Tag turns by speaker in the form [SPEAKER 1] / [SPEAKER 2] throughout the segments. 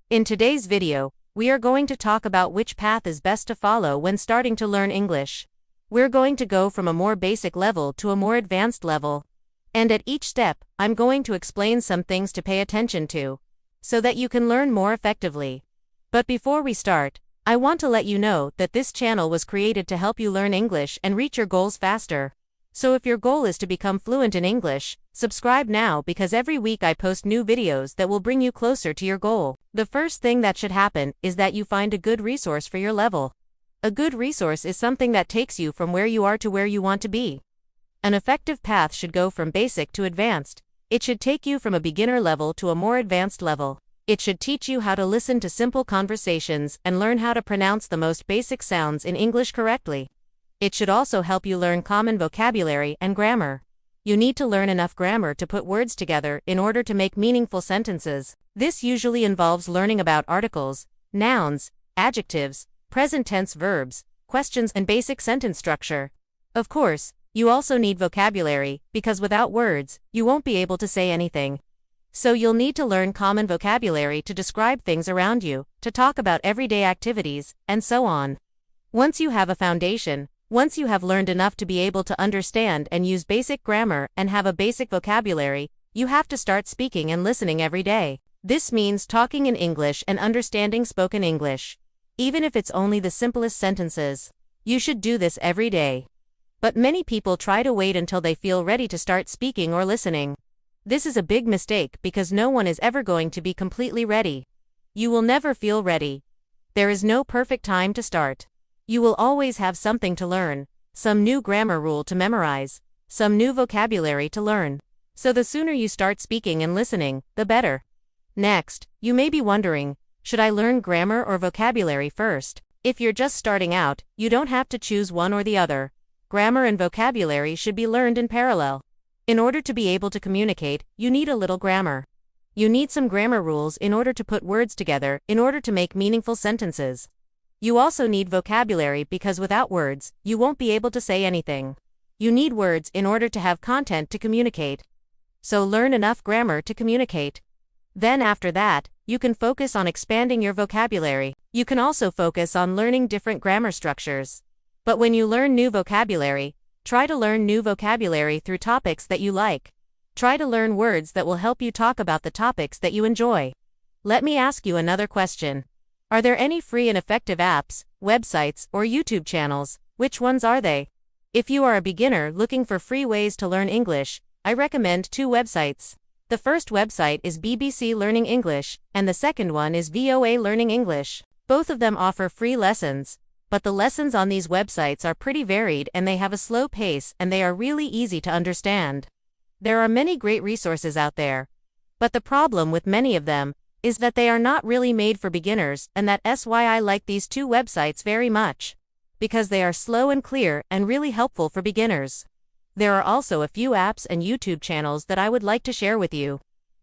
[SPEAKER 1] In today's video, we are going to talk about which path is best to follow when starting to learn English. We're going to go from a more basic level to a more advanced level. And at each step, I'm going to explain some things to pay attention to, so that you can learn more effectively. But before we start, I want to let you know that this channel was created to help you learn English and reach your goals faster. So if your goal is to become fluent in English, subscribe now because every week I post new videos that will bring you closer to your goal. The first thing that should happen is that you find a good resource for your level. A good resource is something that takes you from where you are to where you want to be. An effective path should go from basic to advanced. It should take you from a beginner level to a more advanced level. It should teach you how to listen to simple conversations and learn how to pronounce the most basic sounds in English correctly. It should also help you learn common vocabulary and grammar. You need to learn enough grammar to put words together in order to make meaningful sentences. This usually involves learning about articles, nouns, adjectives, present tense verbs, questions, and basic sentence structure. Of course, you also need vocabulary, because without words, you won't be able to say anything. So you'll need to learn common vocabulary to describe things around you, to talk about everyday activities, and so on. Once you have a foundation, once you have learned enough to be able to understand and use basic grammar and have a basic vocabulary, you have to start speaking and listening every day. This means talking in English and understanding spoken English. Even if it's only the simplest sentences, you should do this every day. But many people try to wait until they feel ready to start speaking or listening. This is a big mistake because no one is ever going to be completely ready. You will never feel ready. There is no perfect time to start. You will always have something to learn, some new grammar rule to memorize, some new vocabulary to learn. So the sooner you start speaking and listening, the better. Next, you may be wondering, should I learn grammar or vocabulary first? If you're just starting out, you don't have to choose one or the other. Grammar and vocabulary should be learned in parallel. In order to be able to communicate, you need a little grammar. You need some grammar rules in order to put words together, in order to make meaningful sentences. You also need vocabulary because without words, you won't be able to say anything. You need words in order to have content to communicate. So learn enough grammar to communicate. Then after that, you can focus on expanding your vocabulary. You can also focus on learning different grammar structures. But when you learn new vocabulary, try to learn new vocabulary through topics that you like. Try to learn words that will help you talk about the topics that you enjoy. Let me ask you another question. Are there any free and effective apps, websites, or YouTube channels? Which ones are they? If you are a beginner looking for free ways to learn English, I recommend two websites. The first website is BBC Learning English, and the second one is VOA Learning English. Both of them offer free lessons, but the lessons on these websites are pretty varied and they have a slow pace and they are really easy to understand. There are many great resources out there, but the problem with many of them is that they are not really made for beginners, and that's why I like these two websites very much. Because they are slow and clear and really helpful for beginners. There are also a few apps and YouTube channels that I would like to share with you.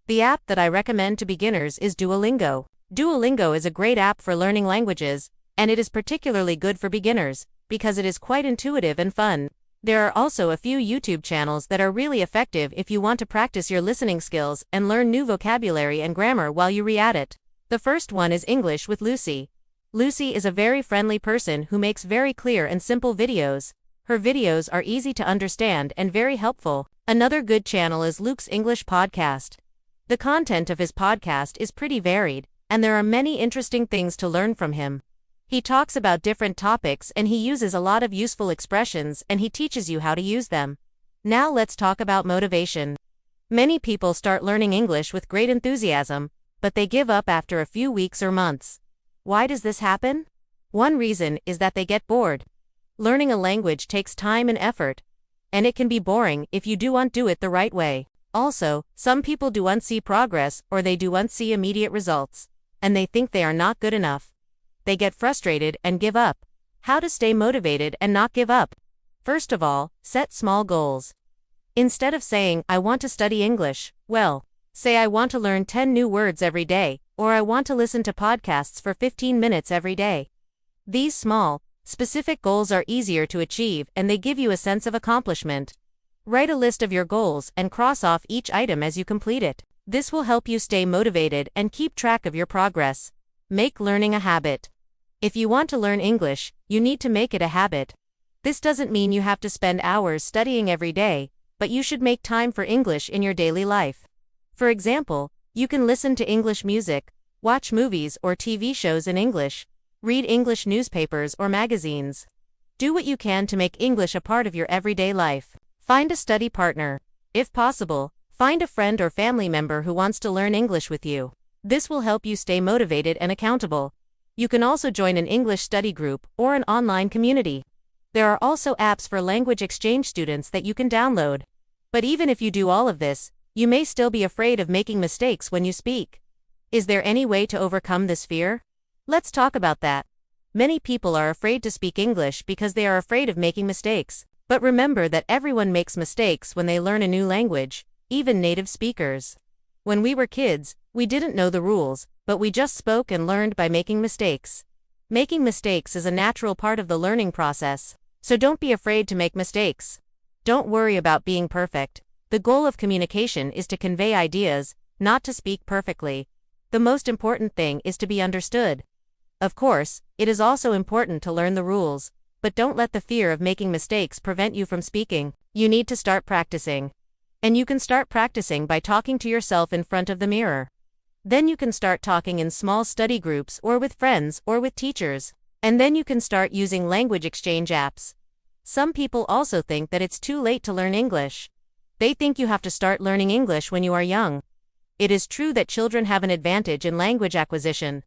[SPEAKER 1] The app that I recommend to beginners is Duolingo. Duolingo is a great app for learning languages, and it is particularly good for beginners, because it is quite intuitive and fun. There are also a few YouTube channels that are really effective if you want to practice your listening skills and learn new vocabulary and grammar while you re-at it. The first one is English with Lucy. Lucy is a very friendly person who makes very clear and simple videos. Her videos are easy to understand and very helpful. Another good channel is Luke's English Podcast. The content of his podcast is pretty varied, and there are many interesting things to learn from him. He talks about different topics and he uses a lot of useful expressions and he teaches you how to use them. Now let's talk about motivation. Many people start learning English with great enthusiasm, but they give up after a few weeks or months. Why does this happen? One reason is that they get bored. Learning a language takes time and effort, and it can be boring if you don't do it the right way. Also, some people don't see progress or they don't see immediate results, and they think they are not good enough. They get frustrated and give up. How to stay motivated and not give up? First of all, set small goals. Instead of saying, I want to study English, well, say I want to learn 10 new words every day, or I want to listen to podcasts for 15 minutes every day. These small, specific goals are easier to achieve and they give you a sense of accomplishment. Write a list of your goals and cross off each item as you complete it. This will help you stay motivated and keep track of your progress. Make learning a habit. If you want to learn English, you need to make it a habit. This doesn't mean you have to spend hours studying every day, but you should make time for English in your daily life. For example, you can listen to English music, watch movies or TV shows in English, read English newspapers or magazines. Do what you can to make English a part of your everyday life. Find a study partner. If possible, find a friend or family member who wants to learn English with you. This will help you stay motivated and accountable. You can also join an English study group or an online community. There are also apps for language exchange students that you can download. But even if you do all of this, you may still be afraid of making mistakes when you speak. Is there any way to overcome this fear? Let's talk about that. Many people are afraid to speak English because they are afraid of making mistakes. But remember that everyone makes mistakes when they learn a new language, even native speakers. When we were kids, we didn't know the rules, but we just spoke and learned by making mistakes. Making mistakes is a natural part of the learning process, so don't be afraid to make mistakes. Don't worry about being perfect. The goal of communication is to convey ideas, not to speak perfectly. The most important thing is to be understood. Of course, it is also important to learn the rules, but don't let the fear of making mistakes prevent you from speaking. You need to start practicing. And you can start practicing by talking to yourself in front of the mirror. Then you can start talking in small study groups or with friends or with teachers. And then you can start using language exchange apps. Some people also think that it's too late to learn English. They think you have to start learning English when you are young. It is true that children have an advantage in language acquisition.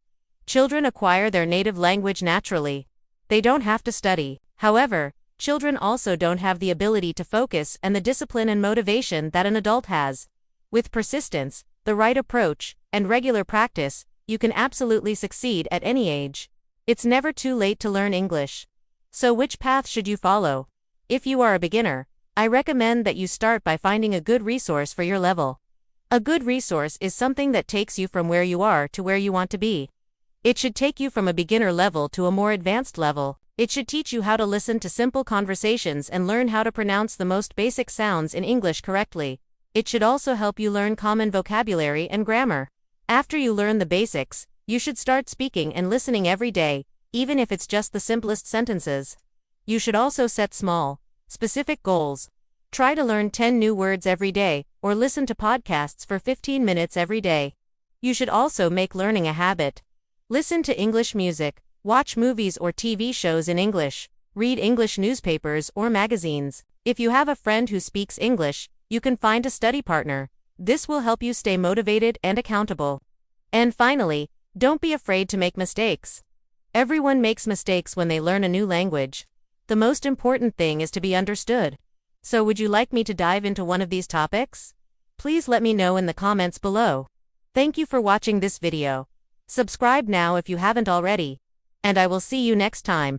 [SPEAKER 1] Children acquire their native language naturally. They don't have to study. However, children also don't have the ability to focus and the discipline and motivation that an adult has. With persistence, the right approach, and regular practice, you can absolutely succeed at any age. It's never too late to learn English. So which path should you follow? If you are a beginner, I recommend that you start by finding a good resource for your level. A good resource is something that takes you from where you are to where you want to be. It should take you from a beginner level to a more advanced level. It should teach you how to listen to simple conversations and learn how to pronounce the most basic sounds in English correctly. It should also help you learn common vocabulary and grammar. After you learn the basics, you should start speaking and listening every day, even if it's just the simplest sentences. You should also set small, specific goals. Try to learn 10 new words every day, or listen to podcasts for 15 minutes every day. You should also make learning a habit. Listen to English music, watch movies or TV shows in English, read English newspapers or magazines. If you have a friend who speaks English, you can find a study partner. This will help you stay motivated and accountable. And finally, don't be afraid to make mistakes. Everyone makes mistakes when they learn a new language. The most important thing is to be understood. So would you like me to dive into one of these topics? Please let me know in the comments below. Thank you for watching this video. Subscribe now if you haven't already. And I will see you next time.